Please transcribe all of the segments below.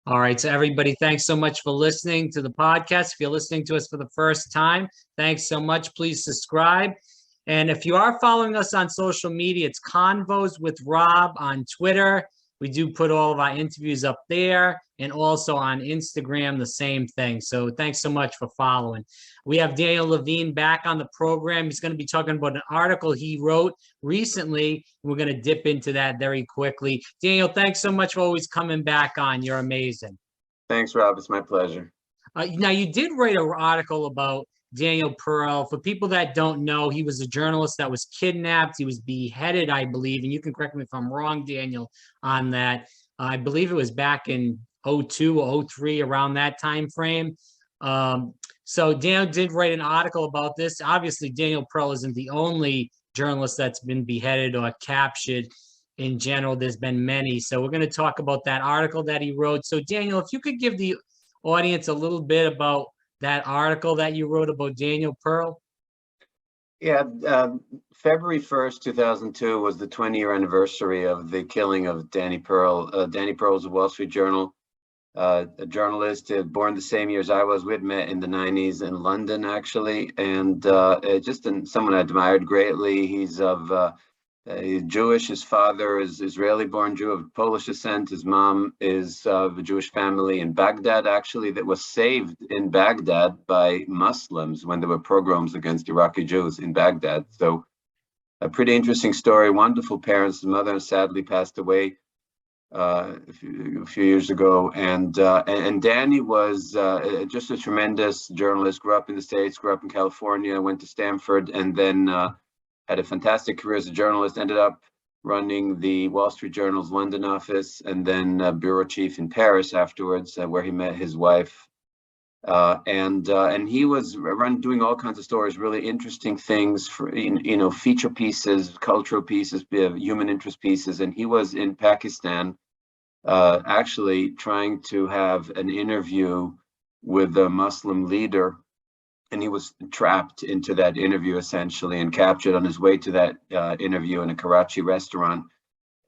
All right, so everybody, thanks so much for listening to the podcast. If you're listening to us for the first time, thanks so much. Please subscribe. And if you are following us on social media, it's Convos with Rob on Twitter. We do put all of our interviews up there, and also on Instagram, the same thing. So thanks so much for following. We have Daniel Levin back on the program. He's going to be talking about an article he wrote recently. We're going to dip into that very quickly. Daniel, thanks so much for always coming back on. You're amazing. Thanks, Rob. It's my pleasure. Now, you did write an article about Daniel Pearl. For people that don't know, he was a journalist that was kidnapped. He was beheaded, I believe, and you can correct me if I'm wrong, Daniel, on that. I believe it was back in 02 or 03, around that time frame. So Daniel did write an article about this. Obviously, Daniel Pearl isn't the only journalist that's been beheaded or captured. In general, there's been many. So we're going to talk about that article that he wrote. So Daniel, if you could give the audience a little bit about that article that you wrote about Daniel Pearl? Yeah, February 1st, 2002 was the 20-year anniversary of the killing of Danny Pearl. Danny Pearl was a Wall Street Journal a journalist, born the same year as I was. We had met in the 90s in London, actually, and just someone I admired greatly. He's Jewish. His father is Israeli-born Jew of Polish descent. His mom is of a Jewish family in Baghdad, actually, that was saved in Baghdad by Muslims when there were pogroms against Iraqi Jews in Baghdad. So a pretty interesting story. Wonderful parents. His mother sadly passed away a few years ago. And Danny was just a tremendous journalist. Grew up in the States, grew up in California, went to Stanford, and then had a fantastic career as a journalist, ended up running the Wall Street Journal's London office, and then bureau chief in Paris afterwards, where he met his wife. And he was doing all kinds of stories, really interesting things, for feature pieces, cultural pieces, human interest pieces. And he was in Pakistan, actually trying to have an interview with a Muslim leader. And he was trapped into that interview, essentially, and captured on his way to that interview in a Karachi restaurant,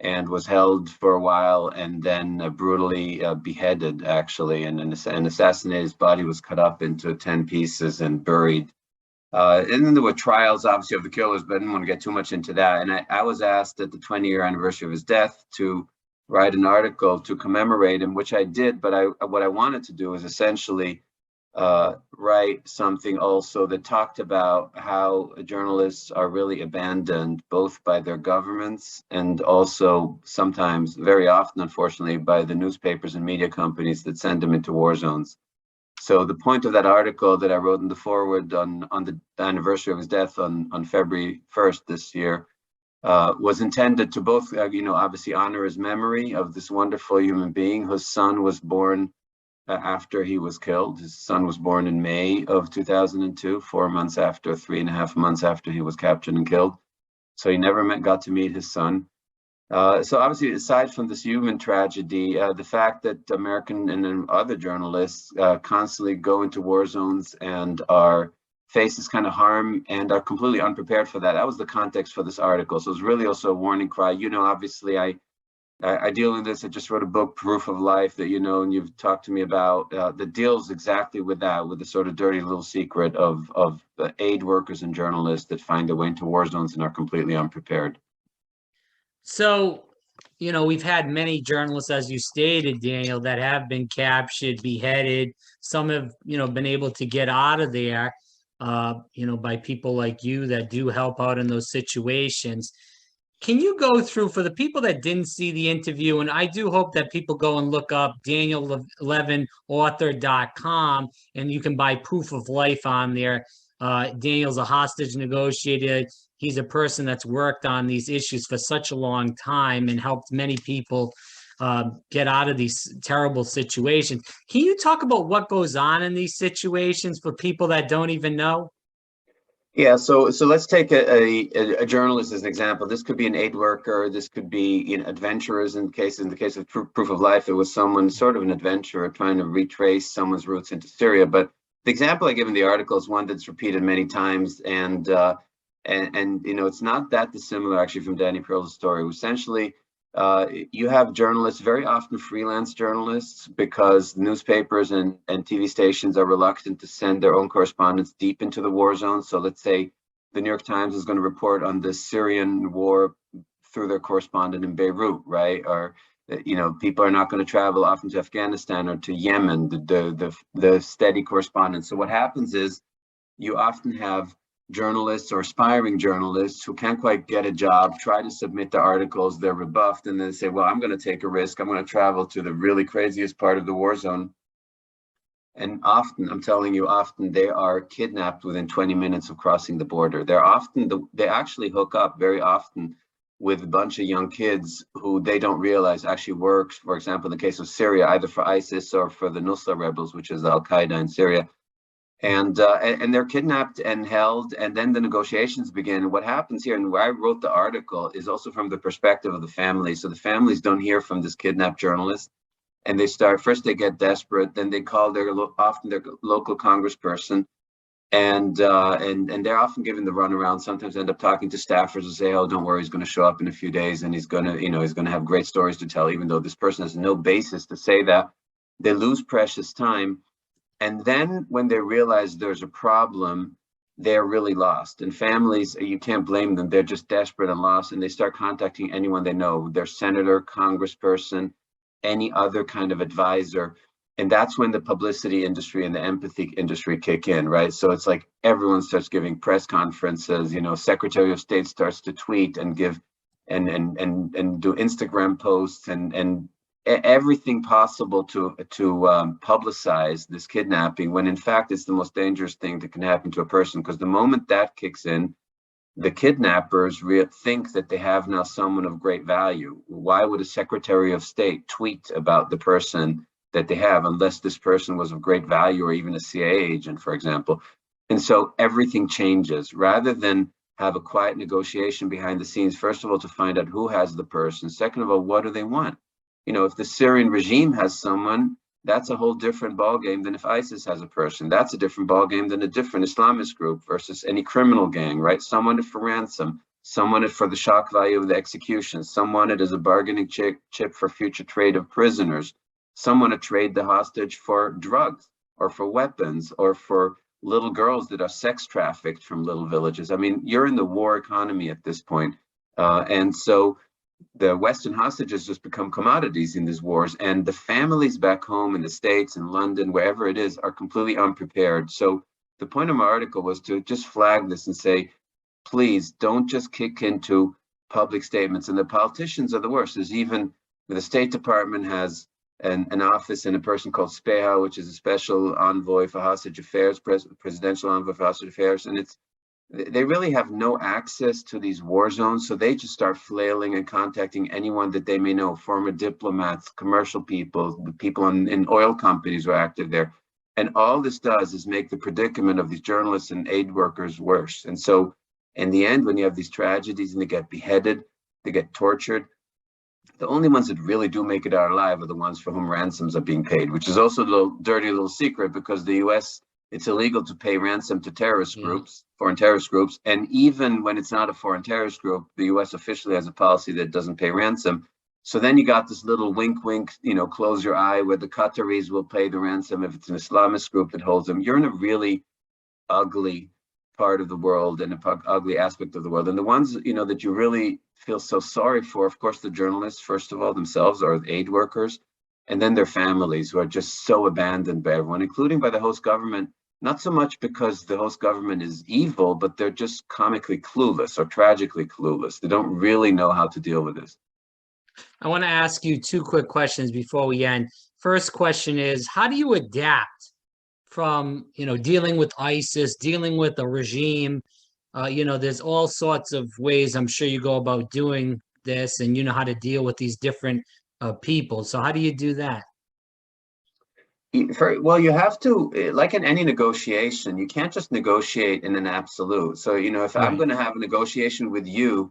and was held for a while, and then brutally beheaded, actually, and assassinated. His body was cut up into 10 pieces and buried. And then there were trials, obviously, of the killers, but I didn't want to get too much into that. And I was asked at the 20-year anniversary of his death to write an article to commemorate him, which I did. But what I wanted to do was essentially write something also that talked about how journalists are really abandoned both by their governments and also sometimes, very often, unfortunately, by the newspapers and media companies that send them into war zones. So the point of that article that I wrote in the foreword on the anniversary of his death on February 1st this year was intended to both, obviously honor his memory of this wonderful human being whose son was born after he was killed. His son was born in May of 2002, 4 months after, 3.5 months after he was captured and killed. So he never got to meet his son. So obviously, aside from this human tragedy, the fact that American and other journalists constantly go into war zones and face this kind of harm and are completely unprepared for that. That was the context for this article. So it's really also a warning cry. Obviously, I deal in this. I just wrote a book, Proof of Life, that and you've talked to me about, that deals exactly with that, with the sort of dirty little secret of aid workers and journalists that find their way into war zones and are completely unprepared. So, we've had many journalists, as you stated, Daniel, that have been captured, beheaded. Some have, been able to get out of there, by people like you that do help out in those situations. Can you go through, for the people that didn't see the interview, and I do hope that people go and look up DanielLevinAuthor.com, and you can buy Proof of Life on there. Daniel's a hostage negotiator. He's a person that's worked on these issues for such a long time and helped many people get out of these terrible situations. Can you talk about what goes on in these situations for people that don't even know? Yeah, so let's take a journalist as an example. This could be an aid worker. This could be adventurers. In the case of Proof of Life, it was someone sort of an adventurer trying to retrace someone's roots into Syria. But the example I give in the article is one that's repeated many times, and it's not that dissimilar actually from Danny Pearl's story. Essentially, You have journalists, very often freelance journalists, because newspapers and TV stations are reluctant to send their own correspondents deep into the war zone. So let's say the New York Times is going to report on the Syrian war through their correspondent in Beirut, right? Or people are not going to travel often to Afghanistan or to Yemen, the steady correspondence. So what happens is you often have journalists or aspiring journalists who can't quite get a job, try to submit the articles, they're rebuffed, and then say, well, I'm going to take a risk. I'm going to travel to the really craziest part of the war zone. And often, I'm telling you, often they are kidnapped within 20 minutes of crossing the border. They actually hook up very often with a bunch of young kids who they don't realize actually works, for example, in the case of Syria, either for ISIS or for the Nusra rebels, which is Al-Qaeda in Syria. And they're kidnapped and held, and then the negotiations begin. What happens here, and where I wrote the article, is also from the perspective of the family. So the families don't hear from this kidnapped journalist, and first they get desperate, then they call often their local congressperson, and they're often given the runaround. Sometimes end up talking to staffers and say, oh, don't worry, he's going to show up in a few days, and he's going to have great stories to tell, even though this person has no basis to say that. They lose precious time. And then when they realize there's a problem, they're really lost. And families, you can't blame them. They're just desperate and lost. And they start contacting anyone they know, their senator, congressperson, any other kind of advisor. And that's when the publicity industry and the empathy industry kick in, right? So it's like everyone starts giving press conferences, Secretary of State starts to tweet and give and do Instagram posts and everything possible to publicize this kidnapping, when in fact it's the most dangerous thing that can happen to a person, because the moment that kicks in, the kidnappers think that they have now someone of great value. Why would a Secretary of State tweet about the person that they have unless this person was of great value, or even a CIA agent, for example? And so everything changes. Rather than have a quiet negotiation behind the scenes, first of all, to find out who has the person. Second of all, what do they want? If the Syrian regime has someone, that's a whole different ballgame than if ISIS has a person. That's a different ballgame than a different Islamist group versus any criminal gang, right? Some want it for ransom, some want it for the shock value of the execution, some want it as a bargaining chip for future trade of prisoners, some want to trade the hostage for drugs or for weapons or for little girls that are sex trafficked from little villages. I mean, you're in the war economy at this point. And so the Western hostages just become commodities in these wars, and the families back home in the States, in London, wherever it is, are completely unprepared. So the point of my article was to just flag this and say, please don't just kick into public statements. And the politicians are the worst. There's even, the State Department has an office and a person called SPEHA, which is a special envoy for hostage affairs, presidential envoy for hostage affairs, and they really have no access to these war zones, so they just start flailing and contacting anyone that they may know, former diplomats, commercial people in oil companies who are active there. And all this does is make the predicament of these journalists and aid workers worse. And so in the end, when you have these tragedies and they get beheaded, they get tortured, the only ones that really do make it out alive are the ones for whom ransoms are being paid, which is also a little dirty little secret, because the US, it's illegal to pay ransom to terrorist groups, foreign terrorist groups. And even when it's not a foreign terrorist group, the US officially has a policy that doesn't pay ransom. So then you got this little wink, wink, close your eye, where the Qataris will pay the ransom if it's an Islamist group that holds them. You're in a really ugly part of the world and an ugly aspect of the world. And the ones, that you really feel so sorry for, of course, the journalists, first of all, themselves, or aid workers, and then their families, who are just so abandoned by everyone, including by the host government. Not so much because the host government is evil, but they're just comically clueless or tragically clueless. They don't really know how to deal with this. I want to ask you two quick questions before we end. First question is, how do you adapt from, dealing with ISIS, dealing with a regime? There's all sorts of ways I'm sure you go about doing this, and you know how to deal with these different people. So how do you do that? Well, you have to, like in any negotiation, you can't just negotiate in an absolute. So, if I'm going to have a negotiation with you,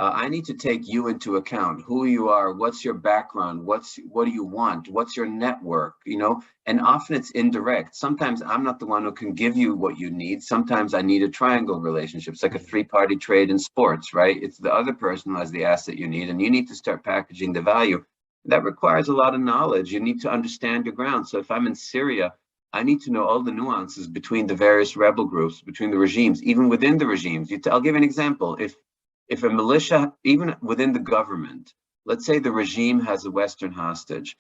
I need to take you into account, who you are, what's your background, what do you want, what's your network, and often it's indirect. Sometimes I'm not the one who can give you what you need. Sometimes I need a triangle relationship. It's like a three-party trade in sports, right? It's the other person who has the asset you need, and you need to start packaging the value. That requires a lot of knowledge. You need to understand your ground. So if I'm in Syria, I need to know all the nuances between the various rebel groups, between the regimes, even within the regimes. I'll give you an example. If a militia, even within the government, let's say the regime has a Western hostage,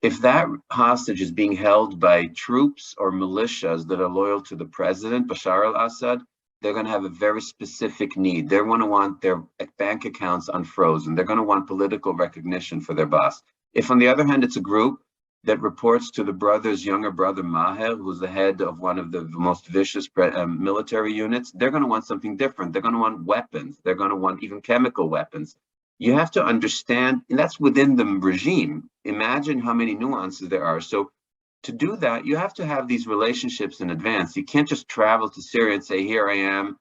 if that hostage is being held by troops or militias that are loyal to the president, Bashar al-Assad, they're going to have a very specific need. They're going to want their bank accounts unfrozen. They're going to want political recognition for their boss. If, on the other hand, it's a group that reports to the brother's younger brother, Maher, who's the head of one of the most vicious military units, they're going to want something different. They're going to want weapons. They're going to want even chemical weapons. You have to understand, and that's within the regime. Imagine how many nuances there are. So to do that, you have to have these relationships in advance. You can't just travel to Syria and say, here I am,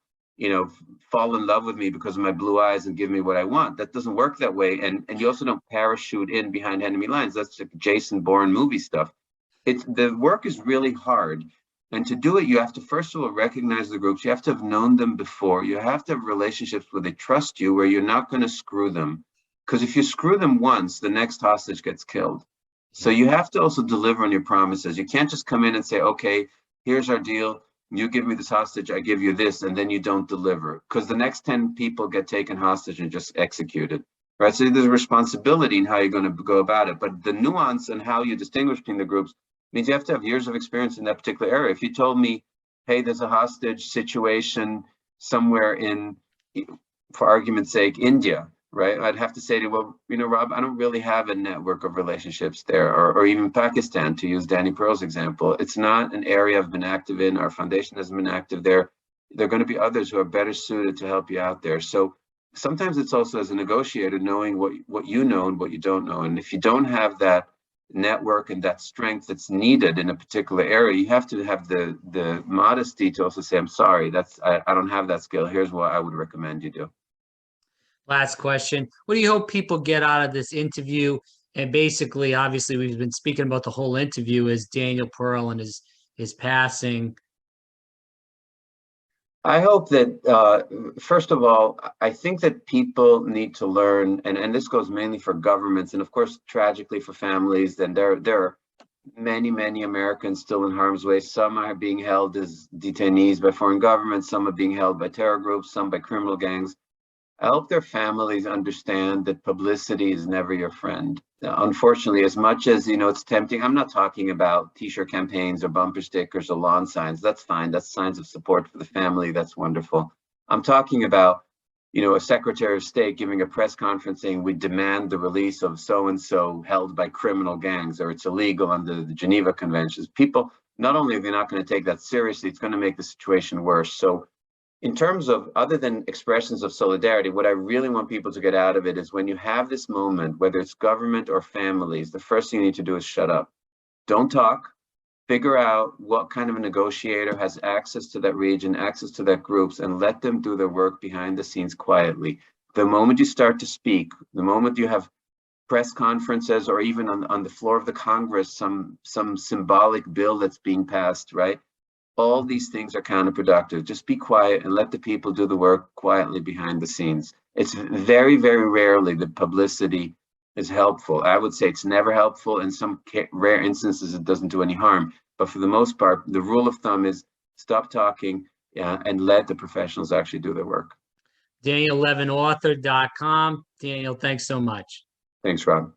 fall in love with me because of my blue eyes and give me what I want. That doesn't work that way. And you also don't parachute in behind enemy lines. That's like Jason Bourne movie stuff. The work is really hard. And to do it, you have to, first of all, recognize the groups. You have to have known them before. You have to have relationships where they trust you, where you're not going to screw them. Because if you screw them once, the next hostage gets killed. So you have to also deliver on your promises. You can't just come in and say, okay, here's our deal. You give me this hostage, I give you this, and then you don't deliver. Because the next 10 people get taken hostage and just executed. Right? So there's a responsibility in how you're going to go about it. But the nuance and how you distinguish between the groups means you have to have years of experience in that particular area. If you told me, hey, there's a hostage situation somewhere in, for argument's sake, India, right? I'd have to say to you, well, Rob, I don't really have a network of relationships there, or even Pakistan, to use Danny Pearl's example. It's not an area I've been active in. Our foundation hasn't been active there. There are going to be others who are better suited to help you out there. So sometimes it's also, as a negotiator, knowing what you know and what you don't know. And if you don't have that network and that strength that's needed in a particular area, you have to have the modesty to also say, I'm sorry, I don't have that skill. Here's what I would recommend you do. Last question. What do you hope people get out of this interview? And basically, obviously, we've been speaking about the whole interview as Daniel Pearl and his passing. I hope that, first of all, I think that people need to learn, and this goes mainly for governments, and of course, tragically for families, then there are many Americans still in harm's way. Some are being held as detainees by foreign governments, some are being held by terror groups, some by criminal gangs. I hope their families understand that publicity is never your friend. Unfortunately, as much as, it's tempting, I'm not talking about t-shirt campaigns or bumper stickers or lawn signs. That's fine. That's signs of support for the family. That's wonderful. I'm talking about, a Secretary of State giving a press conference saying we demand the release of so-and-so held by criminal gangs, or it's illegal under the Geneva Conventions. People, not only are they not going to take that seriously, it's going to make the situation worse. So in terms of, other than expressions of solidarity, what I really want people to get out of it is when you have this moment, whether it's government or families, the first thing you need to do is shut up. Don't talk. Figure out what kind of a negotiator has access to that region, access to that groups, and let them do their work behind the scenes quietly. The moment you start to speak, the moment you have press conferences, or even on the floor of the Congress, some symbolic bill that's being passed, right? All these things are counterproductive. Just be quiet and let the people do the work quietly behind the scenes. It's very rarely that publicity is helpful. I would say it's never helpful. In some rare instances, it doesn't do any harm. But for the most part, the rule of thumb is stop talking and let the professionals actually do their work. DanielLevinAuthor.com. Daniel, thanks so much. Thanks, Rob.